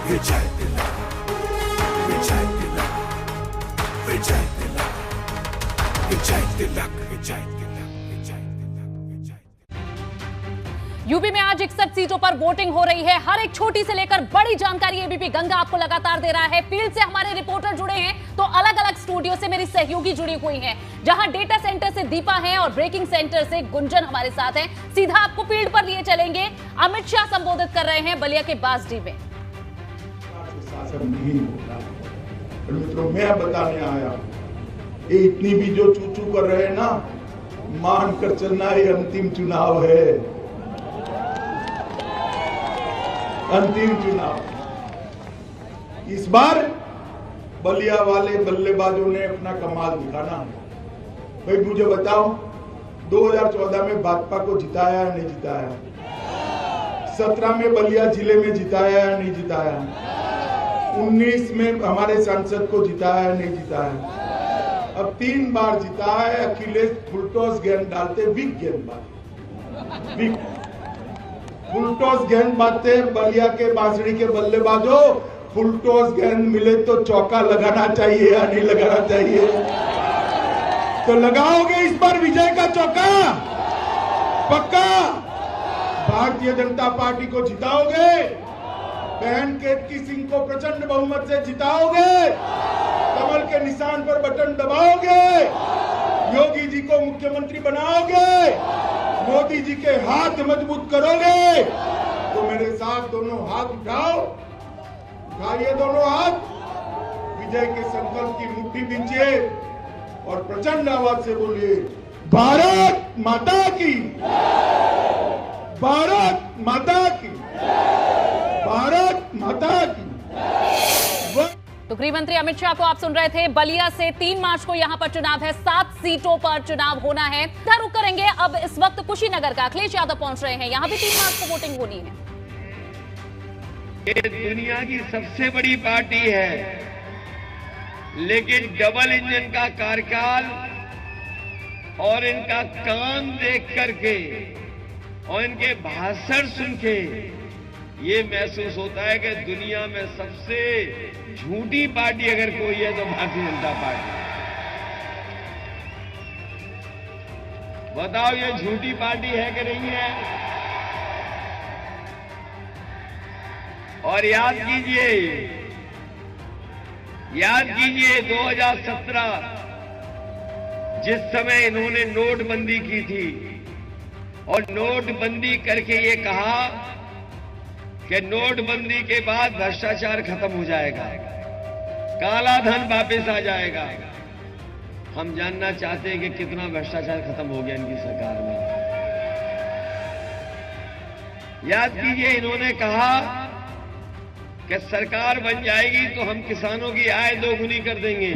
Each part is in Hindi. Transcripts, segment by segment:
विजय तिलक, विजय तिलक, विजय तिलक, विजय तिलक, विजय तिलक, विजय तिलक। यूपी में आज 61 सीटों पर वोटिंग हो रही है। हर एक छोटी से लेकर बड़ी जानकारी एबीपी गंगा आपको लगातार दे रहा है। फील्ड से हमारे रिपोर्टर जुड़े हैं तो अलग अलग स्टूडियो से मेरी सहयोगी जुड़ी हुई हैं, जहां डेटा सेंटर से दीपा है और ब्रेकिंग सेंटर से गुंजन हमारे साथ हैं। सीधा आपको फील्ड पर लिए चलेंगे। अमित शाह संबोधित कर रहे हैं बलिया के बासडी में। शासन नहीं होगा। मित्रों, मैं बताने आया, ये इतनी भी जो चूचू कर रहे हैं ना, मानकर चलना ये अंतिम चुनाव है, अंतिम चुनाव। इस बार बलिया वाले बल्लेबाजों ने अपना कमाल दिखाना है। भाई मुझे बताओ, 2014 में भाजपा को जिताया या नहीं जिताया? 17 में बलिया जिले में जिताया या नहीं जिताया? 19 में हमारे सांसद को जिताया या नहीं जिताया? अब 3 बार जिता है। अखिलेश फुलटॉस गेंद डालते, वीक गेंदबाज, वीक फुलटॉस गेंद बाजते बलिया के बांसुरी के बल्लेबाजों। फुलटॉस गेंद मिले तो चौका लगाना चाहिए या नहीं लगाना चाहिए? तो लगाओगे इस बार विजय का चौका? पक्का? भारतीय जनता पार्टी को जिताओगे? बहन केतकी सिंह को प्रचंड बहुमत से जिताओगे? कमल के निशान पर बटन दबाओगे? योगी जी को मुख्यमंत्री बनाओगे? मोदी जी के हाथ मजबूत करोगे? तो मेरे साथ दोनों हाथ उठाओ, उठाइए दोनों हाथ, विजय के संकल्प की मुट्ठी बींचिए और प्रचंड आवाज से बोलिए, भारत माता की, भारत माता की, भारत माता की। तो गृह मंत्री अमित शाह को आप सुन रहे थे। बलिया से 3 मार्च को यहां पर चुनाव है। 7 सीटों पर चुनाव होना है। इधर रुक करेंगे। अब इस वक्त कुशीनगर का अखिलेश यादव पहुंच रहे हैं। यहां भी 3 मार्च को वोटिंग होनी है। ये दुनिया की सबसे बड़ी पार्टी है, लेकिन डबल इंजन का कार्यकाल और इनका काम देख करके और इनके भाषण सुन के ये महसूस होता है कि दुनिया में सबसे झूठी पार्टी अगर कोई है तो भारतीय जनता पार्टी। बताओ ये झूठी पार्टी है कि नहीं है? और याद कीजिए 2017 जिस समय इन्होंने नोटबंदी की थी और नोटबंदी करके ये कहा कि नोटबंदी के बाद भ्रष्टाचार खत्म हो जाएगा, काला धन वापस आ जाएगा। हम जानना चाहते हैं कि कितना भ्रष्टाचार खत्म हो गया इनकी सरकार में। याद कीजिए इन्होंने कहा कि सरकार बन जाएगी तो हम किसानों की आय दोगुनी कर देंगे।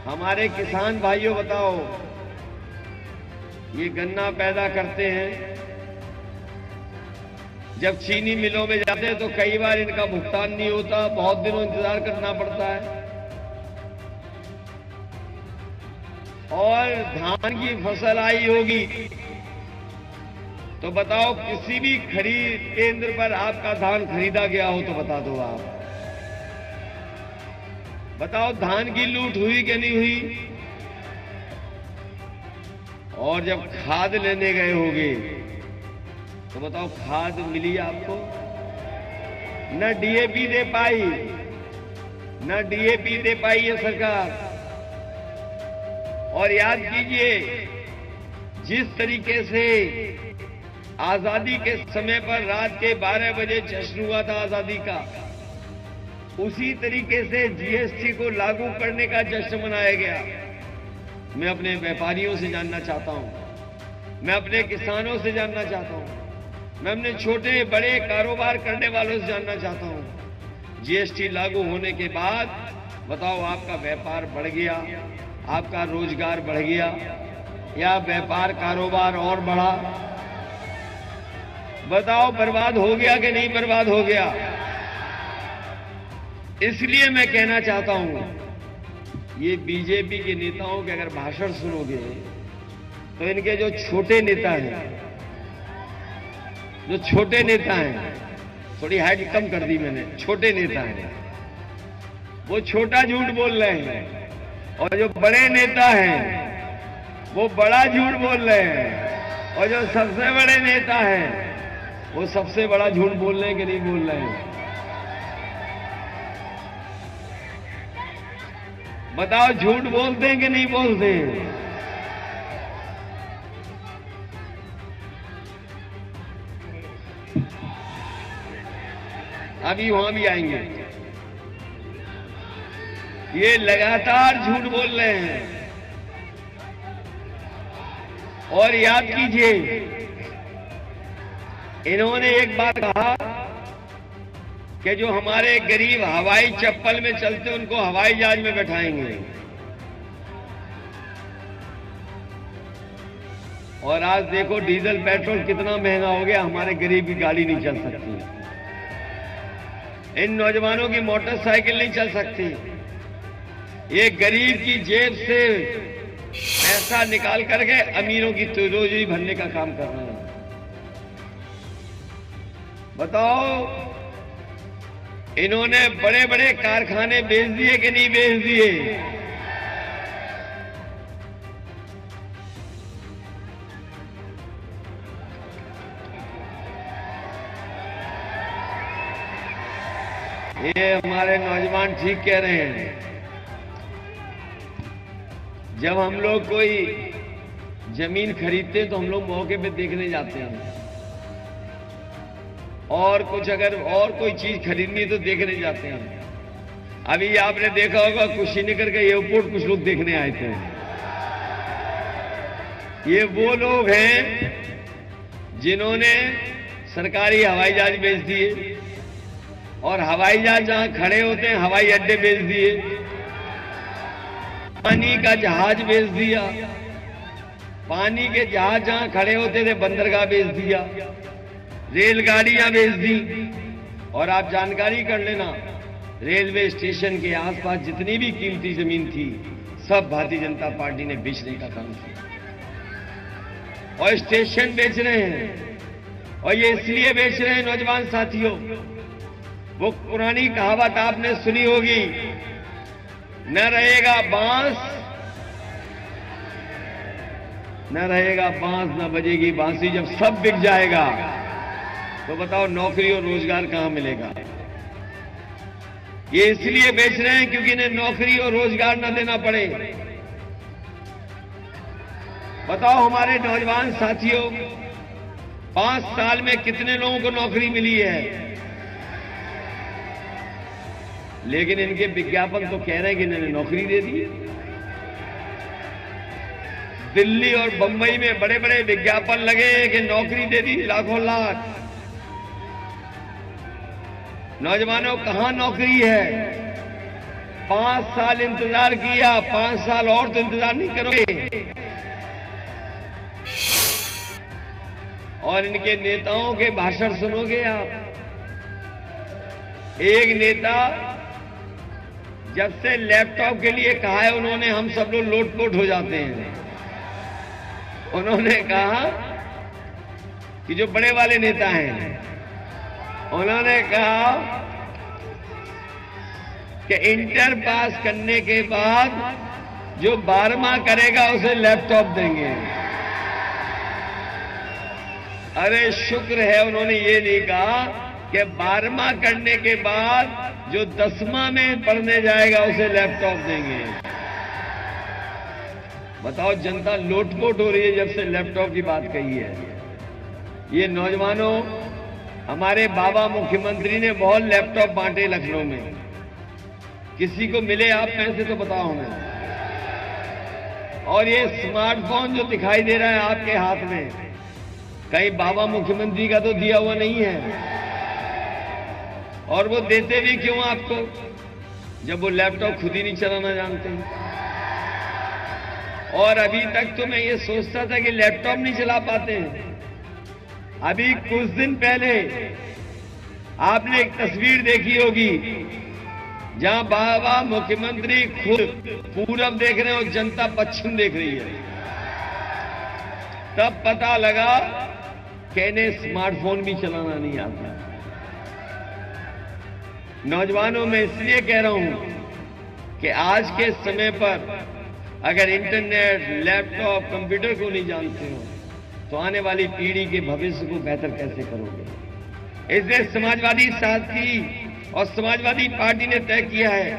हमारे किसान भाइयों बताओ, ये गन्ना पैदा करते हैं, जब चीनी मिलों में जाते हैं तो कई बार इनका भुगतान नहीं होता, बहुत दिनों इंतजार करना पड़ता है। और धान की फसल आई होगी तो बताओ, किसी भी खरीद केंद्र पर आपका धान खरीदा गया हो तो बता दो आप। बताओ धान की लूट हुई कि नहीं हुई? और जब खाद लेने गए होंगे तो बताओ खाद मिली आपको? न डीएपी दे पाई, न डीएपी दे पाई ये सरकार। और याद कीजिए जिस तरीके से आजादी के समय पर रात के 12 बजे जश्न हुआ था आजादी का, उसी तरीके से जीएसटी को लागू करने का जश्न मनाया गया। मैं अपने व्यापारियों से जानना चाहता हूं, मैं अपने किसानों से जानना चाहता हूं, मैं अपने छोटे बड़े कारोबार करने वालों से जानना चाहता हूं, जीएसटी लागू होने के बाद बताओ आपका व्यापार बढ़ गया, आपका रोजगार बढ़ गया या व्यापार कारोबार और बढ़ा? बताओ बर्बाद हो गया कि नहीं बर्बाद हो गया? इसलिए मैं कहना चाहता हूं, ये बीजेपी के नेताओं के अगर भाषण सुनोगे तो इनके जो छोटे नेता हैं थोड़ी हाइट कम कर दी मैंने, छोटे नेता हैं, वो छोटा झूठ बोल रहे हैं, और जो बड़े नेता हैं वो बड़ा झूठ बोल रहे हैं, और जो सबसे बड़े नेता हैं वो सबसे बड़ा झूठ बोल रहे हैं कि नहीं बोल रहे हैं? बताओ, झूठ बोलते हैं कि नहीं बोलते हैं? अभी वहां भी आएंगे। ये लगातार झूठ बोल रहे हैं। और याद कीजिए, इन्होंने एक बात कहा कि जो हमारे गरीब हवाई चप्पल में चलते उनको हवाई जहाज में बैठाएंगे, और आज देखो डीजल पेट्रोल कितना महंगा हो गया, हमारे गरीब की गाड़ी नहीं चल सकती, इन नौजवानों की मोटरसाइकिल नहीं चल सकती। ये गरीब की जेब से पैसा निकाल करके अमीरों की रोजी भरने का काम कर रहे हैं। बताओ, इन्होंने बड़े बड़े कारखाने बेच दिए कि नहीं बेच दिए? ये हमारे नौजवान ठीक कह रहे हैं। जब हम लोग कोई जमीन खरीदते हैं तो हम लोग मौके पे देखने जाते हैं, और कुछ अगर और कोई चीज खरीदनी है तो देखने जाते हैं। अभी आपने देखा होगा कुशीनगर का एयरपोर्ट कुछ लोग देखने आए थे। ये वो लोग हैं जिन्होंने सरकारी हवाई जहाज बेच दिए, और हवाई जहाज जहां खड़े होते हैं हवाई अड्डे बेच दिए, पानी का जहाज बेच दिया, पानी के जहाज जहां खड़े होते थे बंदरगाह बेच दिया, रेलगाड़ियां बेच दी। और आप जानकारी कर लेना, रेलवे स्टेशन के आसपास जितनी भी कीमती जमीन थी सब भारतीय जनता पार्टी ने बेचने का काम किया, और स्टेशन बेच रहे हैं। और ये इसलिए बेच रहे हैं नौजवान साथियों, वो पुरानी कहावत आपने सुनी होगी, न रहेगा बांस न बजेगी बांसुरी। जब सब बिक जाएगा तो बताओ नौकरी और रोजगार कहां मिलेगा? ये इसलिए बेच रहे हैं क्योंकि इन्हें नौकरी और रोजगार न देना पड़े। बताओ हमारे नौजवान साथियों, 5 साल में कितने लोगों को नौकरी मिली है? लेकिन इनके विज्ञापन तो कह रहे हैं कि इन्होंने नौकरी दे दी। दिल्ली और बंबई में बड़े बड़े विज्ञापन लगे कि नौकरी दे दी, लाखों लाख। नौजवानों, कहां नौकरी है? 5 साल इंतजार किया, 5 साल और तो इंतजार नहीं करोगे। और इनके नेताओं के भाषण सुनोगे आप। एक नेता जब से लैपटॉप के लिए कहा है उन्होंने, हम सब लोग लोटपोट हो जाते हैं। उन्होंने कहा कि जो बड़े वाले नेता हैं, उन्होंने कहा कि इंटर पास करने के बाद जो 12वां करेगा उसे लैपटॉप देंगे। अरे शुक्र है उन्होंने ये नहीं कहा कि 12वां करने के बाद जो 10वां में पढ़ने जाएगा उसे लैपटॉप देंगे। बताओ, जनता लोटपोट हो रही है जब से लैपटॉप की बात कही है। ये नौजवानों, हमारे बाबा मुख्यमंत्री ने बहुत लैपटॉप बांटे लखनऊ में। किसी को मिले आप पैसे तो बताओ हमें। और ये स्मार्टफोन जो दिखाई दे रहा है आपके हाथ में, कहीं बाबा मुख्यमंत्री का तो दिया हुआ नहीं है। और वो देते भी क्यों आपको, जब वो लैपटॉप खुद ही नहीं चलाना जानते। और अभी तक तो मैं ये सोचता था कि लैपटॉप नहीं चला पाते हैं। अभी कुछ दिन पहले आपने एक तस्वीर देखी होगी जहां बाबा मुख्यमंत्री खुद पूरब देख रहे हैं और जनता पश्चिम देख रही है। तब पता लगा कि इन्हें स्मार्टफोन भी चलाना नहीं आता। नौजवानों में इसलिए कह रहा हूं कि आज के समय पर अगर इंटरनेट, लैपटॉप, कंप्यूटर को नहीं जानते हो तो आने वाली पीढ़ी के भविष्य को बेहतर कैसे करोगे। इसलिए समाजवादी साथी और समाजवादी पार्टी ने तय किया है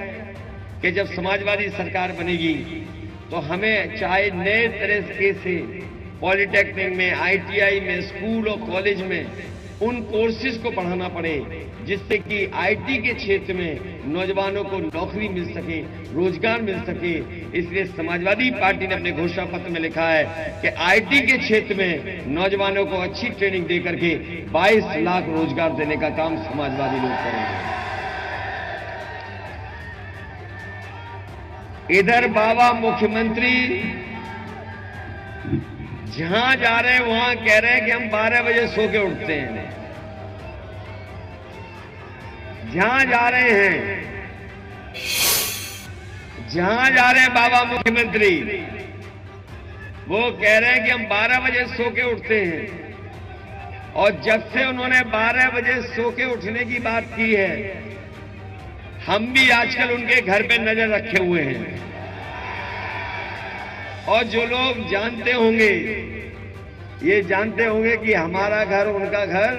कि जब समाजवादी सरकार बनेगी तो हमें चाहे नए तरीके से पॉलिटेक्निक में, आईटीआई में, स्कूल और कॉलेज में उन कोर्सेज को बढ़ाना पड़े जिससे कि आईटी के क्षेत्र में नौजवानों को नौकरी मिल सके, रोजगार मिल सके। इसलिए समाजवादी पार्टी ने अपने घोषणा पत्र में लिखा है कि आईटी के क्षेत्र में नौजवानों को अच्छी ट्रेनिंग दे करके 22 लाख रोजगार देने का काम समाजवादी लोग करेंगे। इधर बाबा मुख्यमंत्री जहां जा रहे हैं वहां कह रहे हैं कि हम 12 बजे सो के उठते हैं। जहां जा रहे हैं बाबा मुख्यमंत्री वो कह रहे हैं कि हम 12 बजे सो के उठते हैं। और जब से उन्होंने 12 बजे सो के उठने की बात की है, हम भी आजकल उनके घर पे नजर रखे हुए हैं। और जो लोग जानते होंगे, ये जानते होंगे कि हमारा घर उनका घर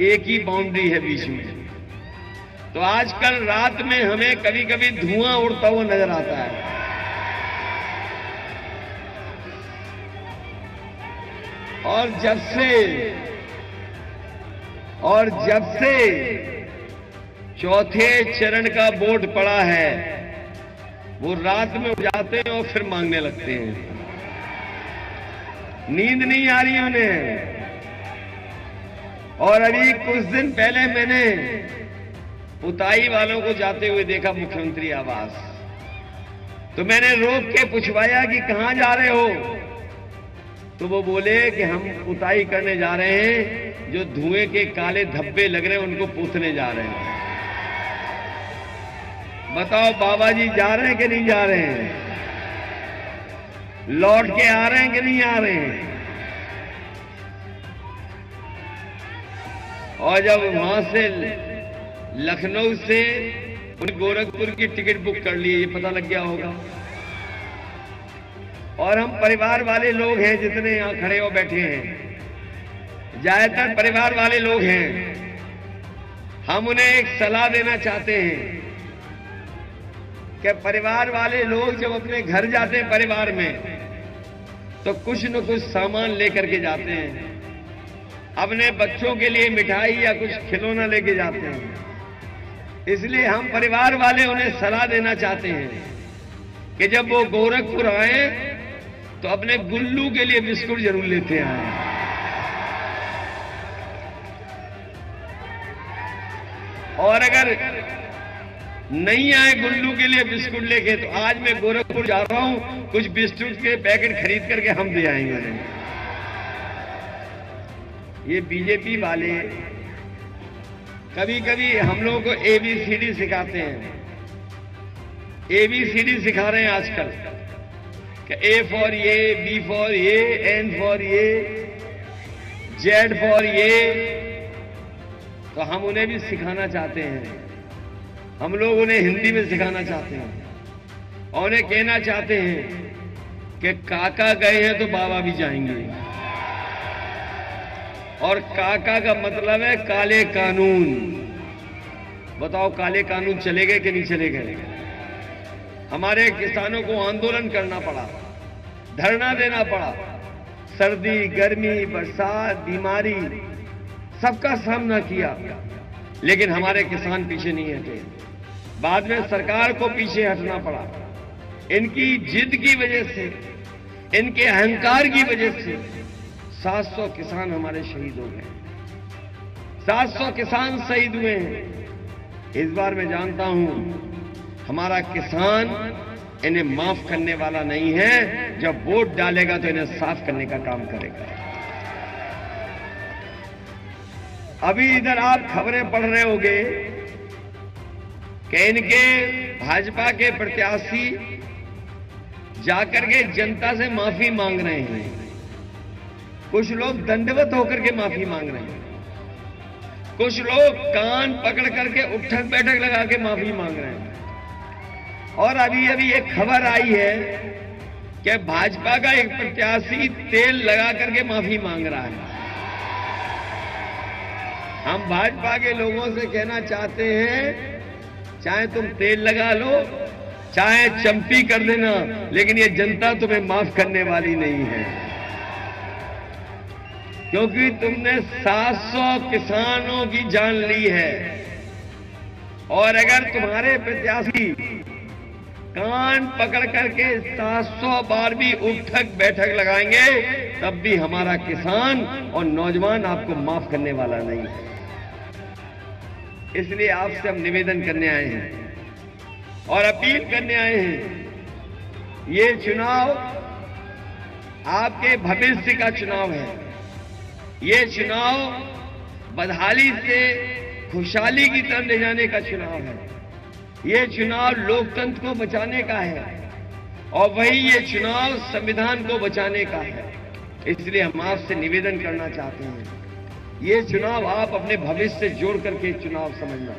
एक ही बाउंड्री है बीच में। तो आजकल रात में हमें कभी कभी धुआं उड़ता हुआ नजर आता है। और जब से चौथे चरण का वोट पड़ा है वो रात में उठ जाते हैं और फिर मांगने लगते हैं। नींद नहीं आ रही उन्हें। और अभी कुछ दिन पहले मैंने उताई वालों को जाते हुए देखा मुख्यमंत्री आवास। तो मैंने रोक के पूछवाया कि कहां जा रहे हो। तो वो बोले कि हम उताई करने जा रहे हैं, जो धुएं के काले धब्बे लग रहे हैं उनको पूछने जा रहे हैं। बताओ बाबा जी जा रहे हैं कि नहीं जा रहे हैं? लौट के आ रहे हैं कि नहीं आ रहे हैं? और जब वहां से लखनऊ से गोरखपुर की टिकट बुक कर ली, ये पता लग गया होगा। और हम परिवार वाले लोग हैं, जितने यहां खड़े हो बैठे हैं ज्यादातर परिवार वाले लोग हैं। हम उन्हें एक सलाह देना चाहते हैं कि परिवार वाले लोग जब अपने घर जाते हैं परिवार में तो कुछ न कुछ सामान लेकर के जाते हैं। अपने बच्चों के लिए मिठाई या कुछ खिलौना लेके जाते हैं। इसलिए हम परिवार वाले उन्हें सलाह देना चाहते हैं कि जब वो गोरखपुर आए तो अपने गुल्लू के लिए बिस्कुट जरूर लेते आए। और अगर नहीं आए गुल्लू के लिए बिस्कुट लेके तो आज मैं गोरखपुर जा रहा हूं, कुछ बिस्कुट के पैकेट खरीद करके हम दे आएंगे उन्हें। ये बीजेपी वाले कभी कभी हम लोगों को ABCD सिखाते हैं। ABCD सिखा रहे हैं आजकल कि A फॉर ये, B फॉर ये, N फॉर ये, Z फॉर ये। तो हम उन्हें भी सिखाना चाहते हैं। हम लोग उन्हें हिंदी में सिखाना चाहते हैं और उन्हें कहना चाहते हैं कि काका गए हैं तो बाबा भी जाएंगे। और काका का मतलब है काले कानून। बताओ काले कानून चले गए कि नहीं चले गए? हमारे किसानों को आंदोलन करना पड़ा, धरना देना पड़ा, सर्दी, गर्मी, बरसात, बीमारी सबका सामना किया, लेकिन हमारे किसान पीछे नहीं हटे। बाद में सरकार को पीछे हटना पड़ा। इनकी जिद की वजह से, इनके अहंकार की वजह से 700 किसान हमारे शहीद हो गए। 700 किसान शहीद हुए हैं। इस बार मैं जानता हूं हमारा किसान इन्हें माफ करने वाला नहीं है। जब वोट डालेगा तो इन्हें साफ करने का काम करेगा। अभी इधर आप खबरें पढ़ रहे होंगे कि इनके भाजपा के प्रत्याशी जाकर के जनता से माफी मांग रहे हैं। कुछ लोग दंडवत होकर के माफी मांग रहे हैं। कुछ लोग कान पकड़ करके उठक बैठक लगा के माफी मांग रहे हैं। और अभी अभी एक खबर आई है कि भाजपा का एक प्रत्याशी तेल लगा करके माफी मांग रहा है। हम भाजपा के लोगों से कहना चाहते हैं, चाहे तुम तेल लगा लो, चाहे चंपी कर देना, लेकिन ये जनता तुम्हें माफ करने वाली नहीं है, क्योंकि तुमने 700 किसानों की जान ली है। और अगर तुम्हारे प्रत्याशी कान पकड़ करके 700 बार भी उठक बैठक लगाएंगे, तब भी हमारा किसान और नौजवान आपको माफ करने वाला नहीं है। इसलिए आपसे हम निवेदन करने आए हैं और अपील करने आए हैं। ये चुनाव आपके भविष्य का चुनाव है। ये चुनाव बदहाली से खुशहाली की तरफ ले जाने का चुनाव है। ये चुनाव लोकतंत्र को बचाने का है और वही ये चुनाव संविधान को बचाने का है। इसलिए हम आपसे निवेदन करना चाहते हैं, ये चुनाव आप अपने भविष्य से जोड़ करके चुनाव समझना,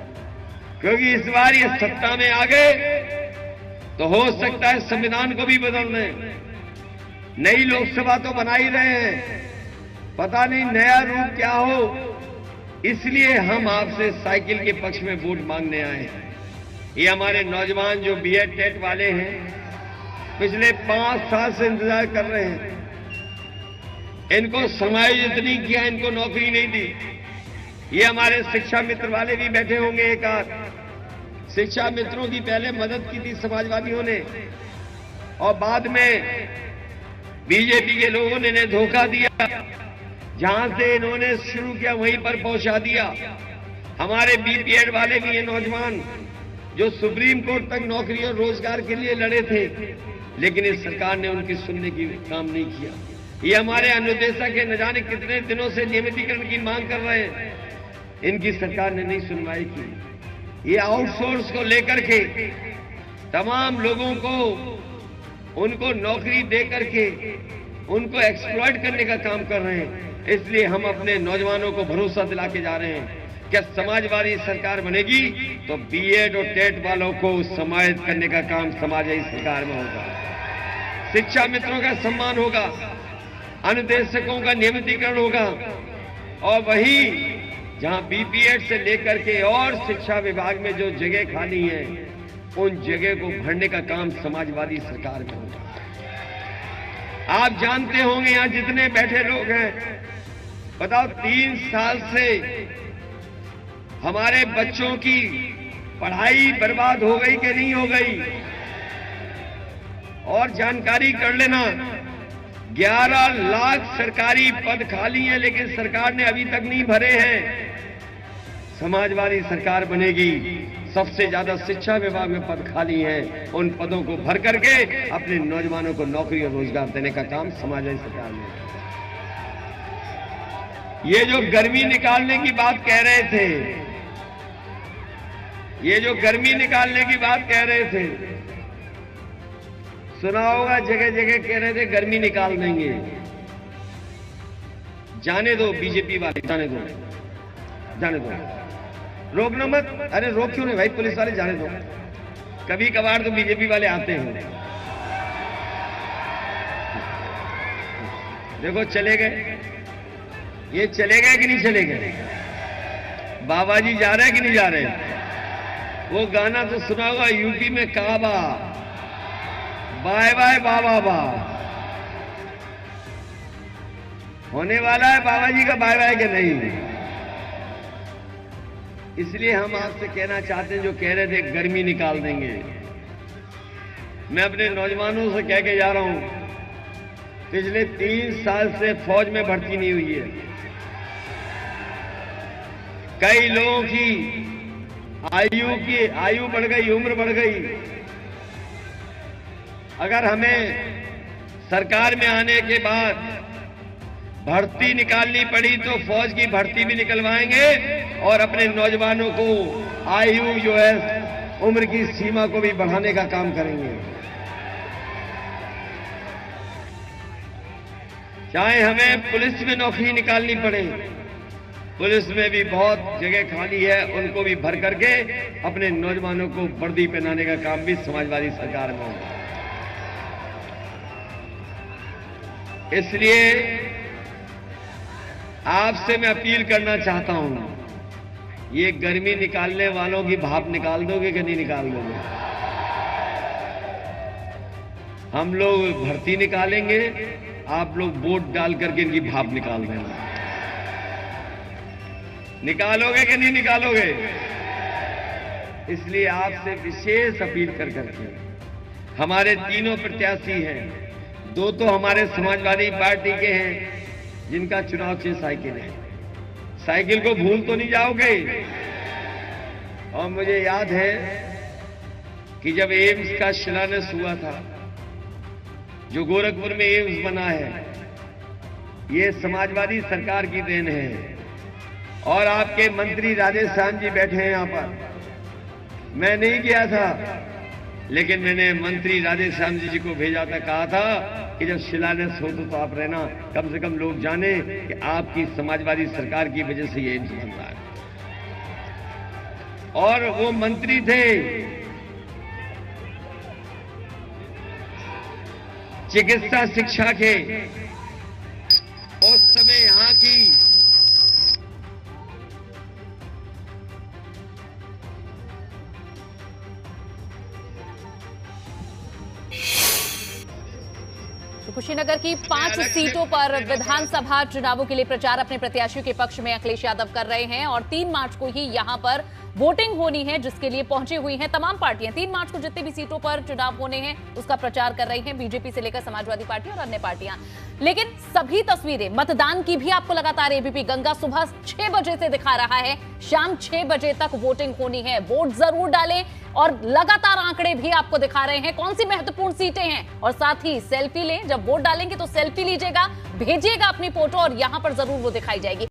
क्योंकि इस बार ये सत्ता में आ गए तो हो सकता है संविधान को भी बदल दें। नई लोकसभा तो बना ही रहे हैं, पता नहीं नया रूप क्या हो। इसलिए हम आपसे साइकिल के पक्ष में वोट मांगने आए हैं। ये हमारे नौजवान जो बीएड टेट वाले हैं, पिछले 5 साल से इंतजार कर रहे हैं, इनको समायोजित नहीं किया, इनको नौकरी नहीं दी। ये हमारे शिक्षा मित्र वाले भी बैठे होंगे, एक आध शिक्षा मित्रों की पहले मदद की थी समाजवादियों ने और बाद में बीजेपी के लोगों ने इन्हें धोखा दिया। जहां से इन्होंने शुरू किया वहीं पर पहुंचा दिया। हमारे बीपीएड वाले भी ये नौजवान जो सुप्रीम कोर्ट तक नौकरी और रोजगार के लिए लड़े थे, लेकिन इस सरकार ने उनकी सुनने की काम नहीं किया। ये हमारे अनुदेशक है, न जाने कितने दिनों से नियमितीकरण की मांग कर रहे हैं, इनकी सरकार ने नहीं सुनवाई की। ये आउटसोर्स को लेकर के तमाम लोगों को उनको नौकरी दे करके उनको एक्सप्लॉइट करने का काम कर रहे हैं। इसलिए हम अपने नौजवानों को भरोसा दिला के जा रहे हैं कि समाजवादी सरकार बनेगी तो बीएड और टेट वालों को समाहित करने का काम समाजवादी सरकार में होगा। शिक्षा मित्रों का सम्मान होगा, अनुदेशकों का नियमितीकरण होगा और वही जहां बीपीएड से लेकर के और शिक्षा विभाग में जो जगह खाली है, उन जगह को भरने का काम समाजवादी सरकार में होगा। आप जानते होंगे यहां जितने बैठे लोग हैं, बताओ 3 साल से हमारे बच्चों की पढ़ाई बर्बाद हो गई कि नहीं हो गई? और जानकारी कर लेना, 11 लाख सरकारी पद खाली हैं, लेकिन सरकार ने अभी तक नहीं भरे हैं। समाजवादी सरकार बनेगी, सबसे ज्यादा शिक्षा विभाग में पद खाली हैं, उन पदों को भर करके अपने नौजवानों को नौकरी और रोजगार देने का काम समाजवादी सरकार ने। ये जो गर्मी निकालने की बात कह रहे थे, ये जो गर्मी निकालने की बात कह रहे थे, सुना होगा जगह जगह कह रहे थे गर्मी निकाल देंगे। जाने दो बीजेपी वाले, जाने दो, जाने दो, रोकना मत। अरे रोक क्यों नहीं भाई, पुलिस वाले जाने दो। कभी कभार तो बीजेपी वाले आते हैं। देखो चले गए, ये चले गए कि नहीं चले गए? बाबा जी जा रहे हैं कि नहीं जा रहे? वो गाना तो सुना होगा यूपी में, काबा बाय बाय बाबा बा, होने वाला है बाबा जी का बाय बाय के नहीं। इसलिए हम आपसे कहना चाहते हैं, जो कह रहे थे गर्मी निकाल देंगे, मैं अपने नौजवानों से कह के जा रहा हूं, पिछले 3 साल से फौज में भर्ती नहीं हुई है। कई लोगों की आयु बढ़ गई, उम्र बढ़ गई। अगर हमें सरकार में आने के बाद भर्ती निकालनी पड़ी तो फौज की भर्ती भी निकलवाएंगे और अपने नौजवानों को आयु जो है उम्र की सीमा को भी बढ़ाने का काम करेंगे। चाहे हमें पुलिस में नौकरी निकालनी पड़े, पुलिस में भी बहुत जगह खाली है, उनको भी भर करके अपने नौजवानों को वर्दी पहनाने का काम भी समाजवादी सरकार में होगा। इसलिए आपसे मैं अपील करना चाहता हूं, ये गर्मी निकालने वालों की भाप निकाल दोगे कि नहीं निकाल दोगे? हम लोग भर्ती निकालेंगे, आप लोग वोट डाल करके इनकी भाप निकाल देना। निकालोगे कि नहीं निकालोगे? इसलिए आपसे विशेष अपील कर करके, हमारे तीनों प्रत्याशी हैं, दो तो हमारे समाजवादी पार्टी के हैं जिनका चुनाव चिन्ह साइकिल है। साइकिल को भूल तो नहीं जाओगे? और मुझे याद है कि जब एम्स का शिलान्यास हुआ था, जो गोरखपुर में एम्स बना है, ये समाजवादी सरकार की देन है। और आपके मंत्री राजेश श्याम जी बैठे हैं यहां पर। मैं नहीं गया था, लेकिन मैंने मंत्री राजेश श्याम जी को भेजा था, कहा था कि जब शिलान्यास हो तो आप रहना, कम से कम लोग जाने कि आपकी समाजवादी सरकार की वजह से ये एम्स बन रहा है। और वो मंत्री थे चिकित्सा शिक्षा के, उस समय यहां की कुशीनगर की 5 सीटों पर विधानसभा चुनावों के लिए प्रचार अपने प्रत्याशियों के पक्ष में अखिलेश यादव कर रहे हैं और 3 मार्च को ही यहां पर वोटिंग होनी है, जिसके लिए पहुंची हुई हैं तमाम पार्टियां। 3 मार्च को जितनी भी सीटों पर चुनाव होने हैं उसका प्रचार कर रही हैं, बीजेपी से लेकर समाजवादी पार्टी और अन्य पार्टियां। लेकिन सभी तस्वीरें मतदान की भी आपको लगातार एबीपी गंगा सुबह 6 बजे से दिखा रहा है, शाम 6 बजे तक वोटिंग होनी है। वोट जरूर डालें और लगातार आंकड़े भी आपको दिखा रहे हैं कौन सी महत्वपूर्ण सीटें हैं, और साथ ही सेल्फी लें। जब वोट डालेंगे तो सेल्फी लीजिएगा, भेजिएगा अपनी फोटो और यहां पर जरूर वो दिखाई जाएगी।